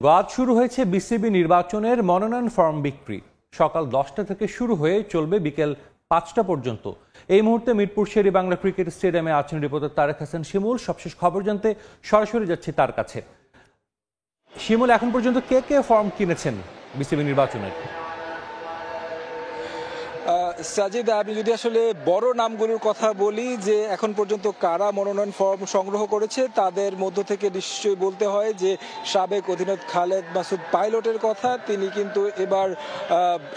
আজ শুরু হয়েছে বিসিবি নির্বাচনের মনোনয়ন ফর্ম বিক্রি। সকাল 10টা থেকে শুরু হয়ে চলবে বিকেল 5টা পর্যন্ত। এই মুহূর্তে মিরপুর শেরে বাংলা ক্রিকেট স্টেডিয়ামে আছেন রিপোর্টার তারেক হাসান শিমুল। সবশেষ খবর জানতে সরাসরি যাচ্ছি তার কাছে। শিমুল, এখন পর্যন্ত কে কে ফর্ম কিনেছেন বিসিবি নির্বাচনের? সাজিদ, আমি যদি আসলে বড় নামগুলোর কথা বলি যে এখন পর্যন্ত কারা মনোনয়ন ফর্ম সংগ্রহ করেছে, তাদের মধ্য থেকে নিশ্চয়ই বলতে হয় যে সাবেক অধিনায়ক খালেদ মাসুদ পাইলটের কথা। তিনি কিন্তু এবার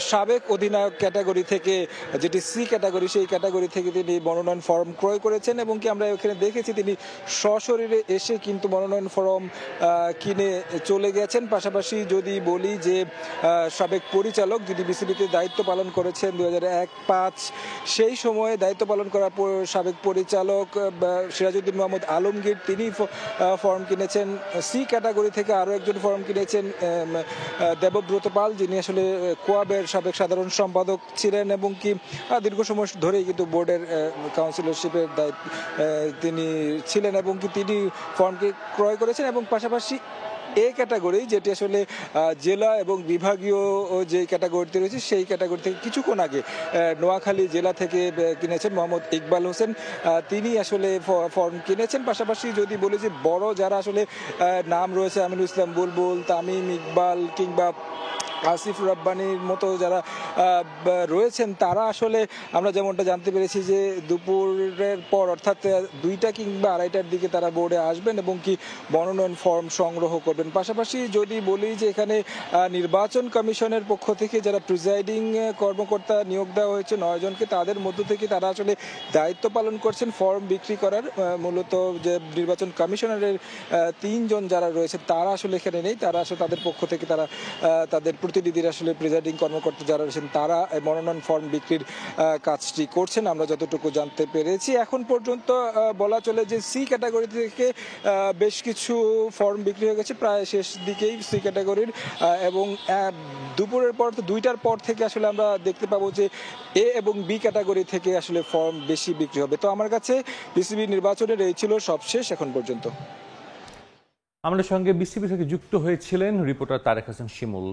সাবেক অধিনায়ক ক্যাটাগরি থেকে, যেটি সি ক্যাটাগরি, সেই ক্যাটাগরি থেকে তিনি মনোনয়ন ফর্ম ক্রয় করেছেন এবং কি আমরা এখানে দেখেছি তিনি সশরীরে এসে কিন্তু মনোনয়ন ফর্ম কিনে চলে গেছেন। পাশাপাশি যদি বলি যে সাবেক পরিচালক, যিনি বিসিবিতে দায়িত্ব পালন করেছেন 2001-05, সেই সময়ে দায়িত্ব পালন করার পর সাবেক পরিচালক সিরাজউদ্দিন মোহাম্মদ আলমগীর, তিনি ফর্ম কিনেছেন। সি ক্যাটাগরি থেকে আরও একজন ফর্ম কিনেছেন দেবব্রত পাল, যিনি আসলে কোয়াবের সাবেক সাধারণ সম্পাদক ছিলেন এবং কি দীর্ঘ সময় ধরেই কিন্তু বোর্ডের কাউন্সিলরশিপের দায়িত্ব তিনি ছিলেন এবং কি তিনি ফর্মকে ক্রয় করেছেন। এবং পাশাপাশি এ ক্যাটাগরি, যেটি আসলে জেলা এবং বিভাগীয় যে ক্যাটাগরিতে রয়েছে, সেই ক্যাটাগরি থেকে কিছুক্ষণ আগে নোয়াখালী জেলা থেকে কিনেছেন মোহাম্মদ ইকবাল হোসেন, তিনি আসলে ফর্ম কিনেছেন। পাশাপাশি যদি বলি যে বড় যারা আসলে নাম রয়েছে, আমিনুল ইসলাম বুলবুল, তামিম ইকবাল কিংবা আসিফ রাব্বানির মতো যারা রয়েছেন, তারা আসলে আমরা যেমনটা জানতে পেরেছি যে দুপুরের পর অর্থাৎ 2টা কিংবা 2:30টার দিকে তারা বোর্ডে আসবেন এবং কি মনোনয়ন ফর্ম সংগ্রহ করবেন। পাশাপাশি যদি বলি যে এখানে নির্বাচন কমিশনের পক্ষ থেকে যারা প্রিজাইডিং কর্মকর্তা নিয়োগ দেওয়া হয়েছে 9 জনকে, তাদের মধ্য থেকে তারা আসলে দায়িত্ব পালন করছেন ফর্ম বিক্রি করার। মূলত যে নির্বাচন কমিশনারের 3 জন যারা রয়েছে, তারা আসলে এখানে নেই। তারা আসলে তাদের পক্ষ থেকে তারা তাদের প্রতিনিধিরা আসলে প্রিজাইডিং কর্মকর্তা যারা রয়েছেন, তারা মনোনয়ন ফর্ম বিক্রির কাজটি করছেন আমরা যতটুকু জানতে পেরেছি। এখন পর্যন্ত বলা চলে যে সি ক্যাটাগরি থেকে বেশ কিছু ফর্ম বিক্রি হয়ে গেছে, প্রায় শেষ দিকেই সি ক্যাটাগরির, এবং দুপুরের পর 2টার পর থেকে আসলে আমরা দেখতে পাবো যে এ এবং বি ক্যাটাগরি থেকে আসলে ফর্ম বেশি বিক্রি হবে। তো আমার কাছে বিসিবি নির্বাচনের এই ছিল সবশেষ এখন পর্যন্ত। আমাদের সঙ্গে বিসিবি থেকে যুক্ত হয়েছিলেন রিপোর্টার তারেক হাসান শিমুল।